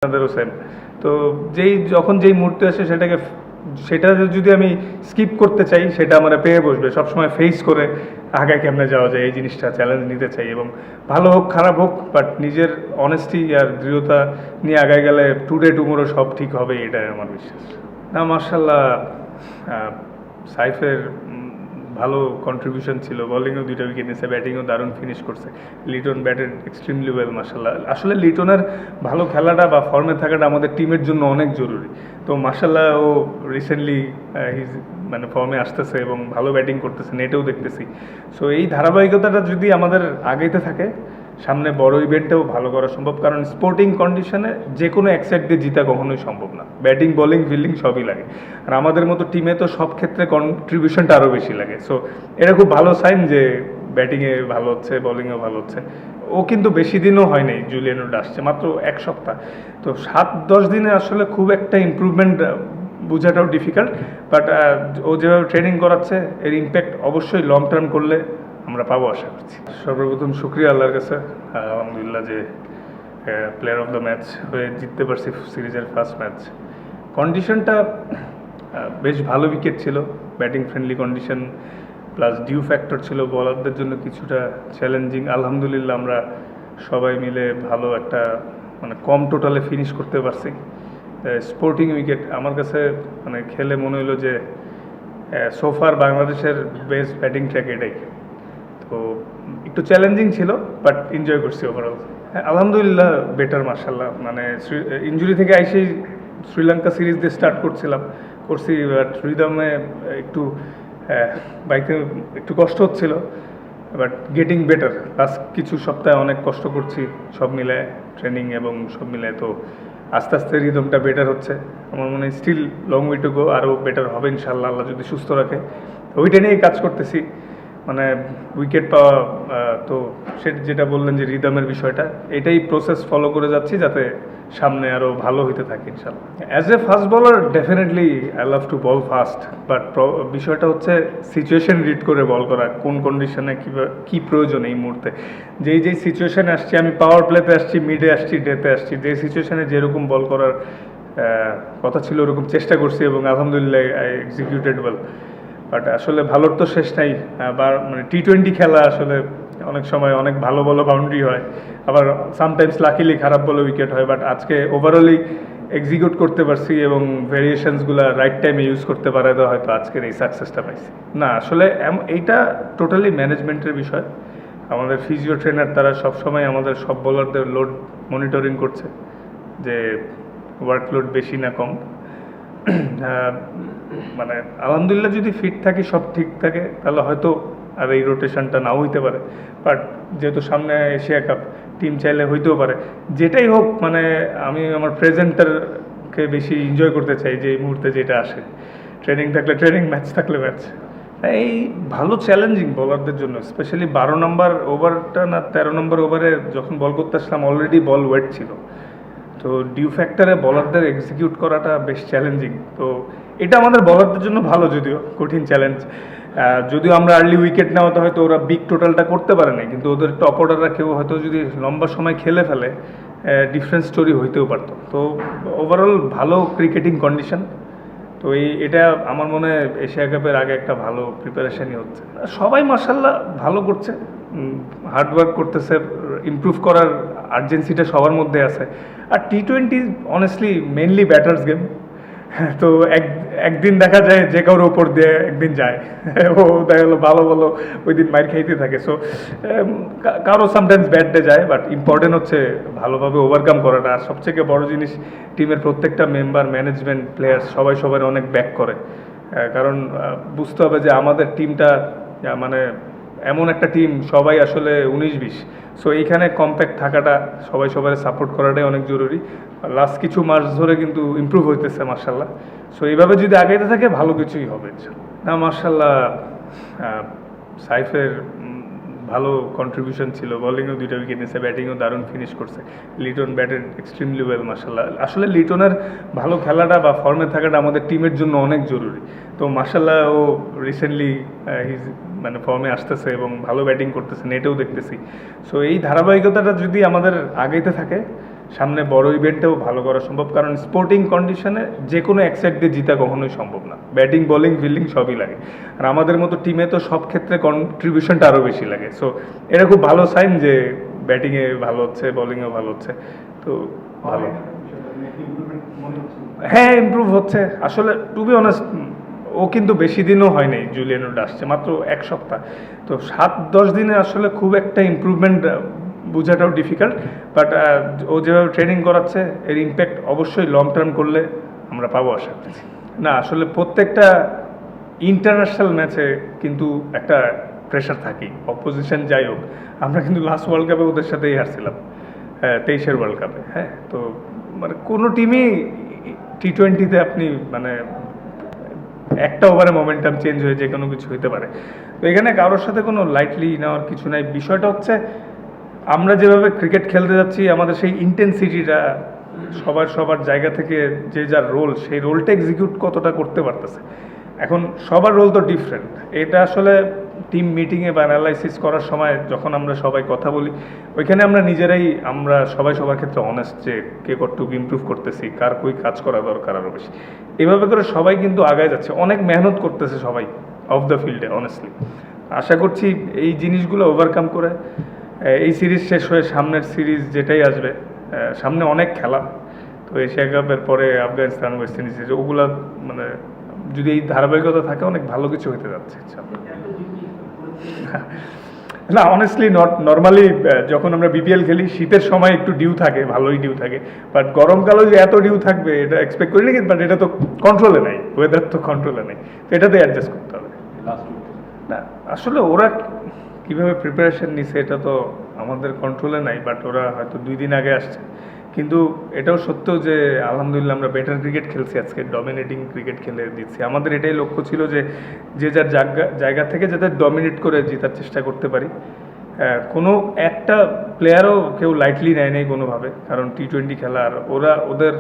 আপনাদেরও সেম। তো যখন যেই মুহূর্তে আসে সেটা যদি আমি স্কিপ করতে চাই, সেটা আমার পেয়ে বসবে। সবসময় ফেস করে আগে কেমনে যাওয়া যায়, এই জিনিসটা চ্যালেঞ্জ নিতে চাই। এবং ভালো হোক খারাপ হোক, বাট নিজের অনেস্টি আর দৃঢ়তা নিয়ে আগায় গেলে টুডে টুমোরো সব ঠিক হবে, এটাই আমার বিশ্বাস। না, মার্শাল্লাহ, সাইফের ভালো কন্ট্রিবিউশন ছিল। বোলিংও 2টা উইকেট নিয়েছে, ব্যাটিংও দারুণ ফিনিশ করছে। লিটন ব্যাটেড এক্সট্রিমলি ওয়েল, মার্শাল্লাহ। আসলে লিটনের ভালো খেলাটা বা ফর্মে থাকাটা আমাদের টিমের জন্য অনেক জরুরি। তো মার্শাল্লাহ, ও রিসেন্টলি মানে ফর্মে আসতেছে এবং ভালো ব্যাটিং করতেছে, নেটেও দেখতেছি। সো এই ধারাবাহিকতাটা যদি আমাদের আগাইতে থাকে, সামনে বড় ইভেন্টেও ভালো করা সম্ভব। কারণ স্পোর্টিং কন্ডিশনে যে কোনো এক সাইড দিয়ে জিতা কখনোই সম্ভব না। ব্যাটিং, বোলিং, ফিল্ডিং সবই লাগে। আর আমাদের মতো টিমে তো সব ক্ষেত্রে কন্ট্রিবিউশনটা আরও বেশি লাগে। সো এটা খুব ভালো সাইন যে ব্যাটিংয়ে ভালো হচ্ছে, বোলিংয়েও ভালো হচ্ছে। ও কিন্তু বেশি দিনও হয় নাই, জুলিয়ান উড আসছে মাত্র 1 সপ্তাহ। তো 7-10 দিনে আসলে খুব একটা ইমপ্রুভমেন্ট বোঝাটাও ডিফিকাল্ট। বাট ও যেভাবে ট্রেনিং করাচ্ছে, এর ইম্প্যাক্ট অবশ্যই লং টার্ম করলে আমরা পাবো আশা করছি। সর্বপ্রথম শুক্রিয়া আল্লাহর কাছে, আলহামদুলিল্লাহ, যে প্লেয়ার অফ দ্য ম্যাচ হয়ে জিততে পারছি সিরিজের ফার্স্ট ম্যাচ। কন্ডিশনটা বেশ ভালো উইকেট ছিল, batting friendly condition, plus due factor ছিল বলারদের জন্য কিছুটা চ্যালেঞ্জিং। আলহামদুলিল্লাহ আমরা সবাই মিলে ভালো একটা মানে কম টোটালে ফিনিশ করতে পারছি। স্পোর্টিং উইকেট আমার কাছে মানে খেলে মনে হলো যে সোফার বাংলাদেশের বেস্ট ব্যাটিং ট্র্যাক এটাই। তো একটু চ্যালেঞ্জিং ছিল, বাট এনজয় করছি ওভারঅল। হ্যাঁ, আলহামদুলিল্লাহ বেটার, মার্শাল্লাহ। মানে ইঞ্জুরি থেকে আইসেই শ্রীলঙ্কা সিরিজ দিয়ে স্টার্ট করছি, বাট রিদমে একটু বাইকে একটু কষ্ট হচ্ছিল, বাট গেটিং বেটার। লাস্ট কিছু সপ্তাহে অনেক কষ্ট করছি সব মিলে, ট্রেনিং এবং সব মিলে। তো আস্তে আস্তে রিদমটা বেটার হচ্ছে। আমার মনে হয় still long way to go, আরও বেটার হবে ইনশাল্লাহ, আল্লাহ যদি সুস্থ রাখে। ওইটা নিয়েই কাজ করতেছি, মানে উইকেট পাওয়া। তো যেটা বললেন যে রিদমের বিষয়টা, এটাই প্রসেস ফলো করে যাচ্ছি যাতে সামনে আরও ভালো হইতে থাকে ইনশাল্লাহ। As a fast bowler definitely I love to ball fast, but বিষয়টা হচ্ছে সিচুয়েশন রিড করে বল করা, কোন কন্ডিশনে কী প্রয়োজন এই মুহূর্তে। যেই সিচুয়েশানে আসছি, আমি পাওয়ার প্লেতে আসছি, মিডে আসছি, ডেতে আসছি, যে সিচুয়েশানে যেরকম বল করার কথা ছিল ওরকম চেষ্টা করছি এবং আলহামদুলিল্লাহ আই এক্সিকিউটেড ওয়েল। বাট আসলে ভালোর তো শেষ নাই। মানে T20 খেলা আসলে অনেক সময় অনেক ভালো বাউন্ডারি হয়, আবার সামটাইমস লাকিলি খারাপ বলে উইকেট হয়। বাট আজকে ওভারঅলই এক্সিকিউট করতে পারছি এবং ভেরিয়েশনসগুলো রাইট টাইমে ইউজ করতে পারে, তো হয়তো আজকের এই সাকসেসটা পাইছি। না, আসলে এইটা টোটালি ম্যানেজমেন্টের বিষয়। আমাদের ফিজিও ট্রেনার তারা সবসময় আমাদের সব বোলারদের লোড মনিটরিং করছে, যে ওয়ার্কলোড বেশি না কম। মানে আলহামদুলিল্লাহ যদি ফিট থাকি, সব ঠিক থাকে, তাহলে হয়তো আর এই রোটেশনটা নাও হইতে পারে। বাট যেহেতু সামনে এশিয়া কাপ, টিম চাইলে হইতেও পারে। যেটাই হোক, মানে আমি আমার প্রেজেন্টারকে বেশি এনজয় করতে চাই, যে এই মুহূর্তে যেটা আসে। ট্রেনিং থাকলে ট্রেনিং, ম্যাচ থাকলে ম্যাচ। এই ভালো চ্যালেঞ্জিং বলারদের জন্য, স্পেশালি 12 নম্বর ওভারটা না 13 নম্বর ওভারে যখন বল করতে আসলাম, অলরেডি বল ওয়েট ছিল। তো ডিউ ফ্যাক্টরে বলারদের এক্সিকিউট করাটা বেশ চ্যালেঞ্জিং। তো এটা আমাদের বলারদের জন্য ভালো, যদিও কঠিন চ্যালেঞ্জ। যদিও আমরা আর্লি উইকেট নেওয়াতে হয়তো ওরা বিগ টোটালটা করতে পারে না, কিন্তু ওদের টপ অর্ডাররা কেউ হয়তো যদি লম্বা সময় খেলে ফেলে, ডিফারেন্ট স্টোরি হইতেও পারতো। তো ওভারঅল ভালো ক্রিকেটিং কন্ডিশন। তো এটা আমার মনে হয় এশিয়া কাপের আগে একটা ভালো প্রিপারেশনই হচ্ছে। সবাই মার্শাল্লাহ ভালো করছে, হার্ডওয়ার্ক করতেছে, ইমপ্রুভ করার আর্জেন্সিটা সবার মধ্যে আছে। আর T20 honestly mainly batters game. তো একদিন দেখা যায় যে কারোর ওপর দিয়ে একদিন যায়, ও দেখা গেলো ভালো ওই দিন মাইর খাইতে থাকে। সো কারো সামটাইমস ব্যাট ডে যায়, বাট ইম্পর্টেন্ট হচ্ছে ভালোভাবে ওভারকাম করাটা। আর সবথেকে বড় জিনিস, টিমের প্রত্যেকটা মেম্বার, ম্যানেজমেন্ট, প্লেয়ার্স সবার অনেক ব্যাক করে। কারণ বুঝতে হবে যে আমাদের টিমটা মানে এমন একটা টিম, সবাই আসলে 19-20। সো এইখানে কম্প্যাক্ট থাকাটা, সবাই সাপোর্ট করাটাই অনেক জরুরি। লাস্ট কিছু মাস ধরে কিন্তু ইমপ্রুভ হইতেছে মার্শাল্লাহ। সো এইভাবে যদি আগাইতে থাকে, ভালো কিছুই হবে না। মার্শাল্লাহ, সাইফের ভালো কন্ট্রিবিউশন ছিল, বোলিংও 2টা উইকেট নিয়েছে, ব্যাটিংও দারুণ ফিনিশ করছে। লিটন ব্যাটেড এক্সট্রিমলি ওয়েল, মার্শাল্লাহ। আসলে লিটনের ভালো খেলাটা বা ফর্মে থাকাটা আমাদের টিমের জন্য অনেক জরুরি। তো মার্শাল্লাহ, ও রিসেন্টলি মানে ফর্মে আসতেছে এবং ভালো ব্যাটিং করতেছে, নেটেও দেখতেছি। সো এই ধারাবাহিকতাটা যদি আমাদের আগাইতে থাকে, সামনে বড় ইভেন্টেও ভালো করা সম্ভব, কারণ স্পোর্টিং কন্ডিশনে যে কোনো এক সাইড দিয়ে জিতা কখনোই সম্ভব না। ব্যাটিং বোলিং ফিল্ডিং সবই লাগে, আর আমাদের মতো টিমে তো সব ক্ষেত্রে কন্ট্রিবিউশনটা আরও বেশি লাগে। সো এটা খুব ভালো সাইন যে ব্যাটিংয়ে ভালো হচ্ছে, বোলিংয়েও ভালো হচ্ছে, তো ভালো। হ্যাঁ, ইমপ্রুভ হচ্ছে আসলে। টু বি অনেস্ট, ও কিন্তু বেশি দিনও হয়নি জুলিয়ান উড আসছে, মাত্র 1 সপ্তাহ। তো 7-10 দিনে আসলে খুব একটা ইমপ্রুভমেন্ট বোঝাটাও ডিফিকাল্ট, বাট ও যেভাবে ট্রেনিং করাচ্ছে এর ইম্প্যাক্ট অবশ্যই লং টার্ম করলে আমরা পাবো আশা করছি। না আসলে প্রত্যেকটা ইন্টারন্যাশনাল ম্যাচে কিন্তু একটা প্রেশার থাকেই, অপোজিশন যাই হোক। আমরা কিন্তু লাস্ট ওয়ার্ল্ড কাপে ওদের সাথেই হারছিলাম, 23-এর ওয়ার্ল্ড কাপে। হ্যাঁ, তো মানে কোনো টিমই টি-20তে আপনি মানে একটা ওভারে মোমেন্টাম চেঞ্জ হয়ে যে কোনো কিছু হতে পারে। তো এখানে কারোর সাথে কোনো লাইটলি নেওয়ার কিছু নাই। বিষয়টা হচ্ছে আমরা যেভাবে ক্রিকেট খেলতে যাচ্ছি, আমাদের সেই ইন্টেন্সিটিটা সবার জায়গা থেকে যে যার রোল, সেই রোলটা এক্সিকিউট কতটা করতে পারতেছে। এখন সবার রোল তো ডিফারেন্ট। এটা আসলে টিম মিটিংয়ে বা অ্যানালাইসিস করার সময় যখন আমরা সবাই কথা বলি, ওইখানে আমরা সবাই সবার ক্ষেত্রে অনেস্ট যে কে কতটুকু ইমপ্রুভ করতেছি, কার কই কাজ করা দরকার আরও বেশি। এভাবে করে সবাই কিন্তু আগায় যাচ্ছে, অনেক মেহনত করতেছে সবাই অফ দ্য ফিল্ডে। অনেস্টলি আশা করছি এই জিনিসগুলো ওভারকাম করে এই সিরিজ শেষ হয়ে সামনের সিরিজ যেটাই আসবে, সামনে অনেক খেলা। তো এশিয়া কাপের পরে আফগানিস্তান, ওয়েস্ট ইন্ডিজ, ওগুলা মানে যদি এই ধারাবাহিকতা থাকে অনেক ভালো কিছু হতে যাচ্ছে। না অনেস্টলি নর্মালি যখন আমরা বিপিএল খেলি শীতের সময় একটু ডিউ থাকে, ভালোই ডিউ থাকে, বাট গরমকালেও যে এত ডিউ থাকবে এটা এক্সপেক্ট করি না। বাট এটা তো কন্ট্রোলে নাই, ওয়েদার তো কন্ট্রোলে নেই, তো এটাতে অ্যাডজাস্ট করতে হবে। না আসলে ওরা কীভাবে প্রিপারেশন নিছে এটা তো আমাদের কন্ট্রোলে নাই, বাট ওরা হয়তো 2 দিন আগে আসছে। কিন্তু এটাও সত্য যে আলহামদুলিল্লাহ আমরা বেটার ক্রিকেট খেলছি আজকে, ডমিনেটিং ক্রিকেট খেলে দিচ্ছি। আমাদের এটাই লক্ষ্য ছিল যে যে যার জায়গা থেকে যাতে ডমিনেট করে জেতার চেষ্টা করতে পারি। কোনো একটা প্লেয়ারও কেউ লাইটলি নেয় নেই কোনোভাবে, কারণ টি-20 খেলা, আর ওদের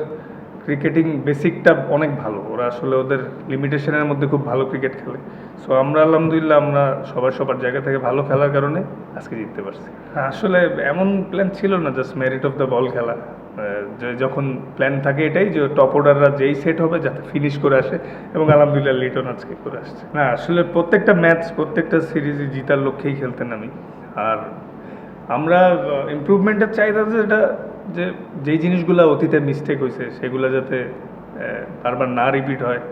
ক্রিকেটিং বেসিকটা অনেক ভালো। ওরা আসলে ওদের লিমিটেশনের মধ্যে খুব ভালো ক্রিকেট খেলে। সো আমরা আলহামদুলিল্লাহ আমরা সবার জায়গা থেকে ভালো খেলার কারণে আজকে জিততে পারছি। আসলে এমন প্ল্যান ছিল না just merit of the ball খেলা। যে যখন প্ল্যান থাকে এটাই যে টপ অর্ডাররা যেই সেট হবে যাতে ফিনিশ করে আসে, এবং আলহামদুলিল্লাহ লিটন আজকে করে আসছে। না আসলে প্রত্যেকটা ম্যাচ প্রত্যেকটা সিরিজই জিতার লক্ষ্যেই খেলতেন আমি। আর আমরা ইমপ্রুভমেন্টের চাহিদা যেটা যে যেই জিনিসগুলো অতীতে মিস্টেক হয়েছে সেগুলো যাতে বারবার না রিপিট হয়,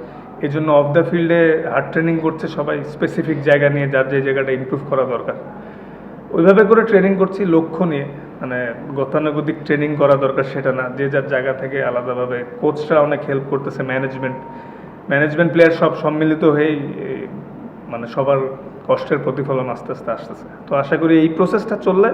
এই জন্য অফ দ্য ফিল্ডে হার্ড ট্রেনিং করছে সবাই, স্পেসিফিক জায়গা নিয়ে যার যে জায়গাটা ইমপ্রুভ করা দরকার ওইভাবে করে ট্রেনিং করছি লক্ষ্য নিয়ে। মানে গতানুগতিক ট্রেনিং করা দরকার সেটা না, যে যার জায়গা থেকে আলাদাভাবে। কোচরা অনেক হেল্প করতেছে, ম্যানেজমেন্ট প্লেয়ার সব সম্মিলিত হয়েই মানে সবার কষ্টের প্রতিফলন আস্তে আস্তে আসতেছে। তো আশা করি এই প্রসেসটা চললে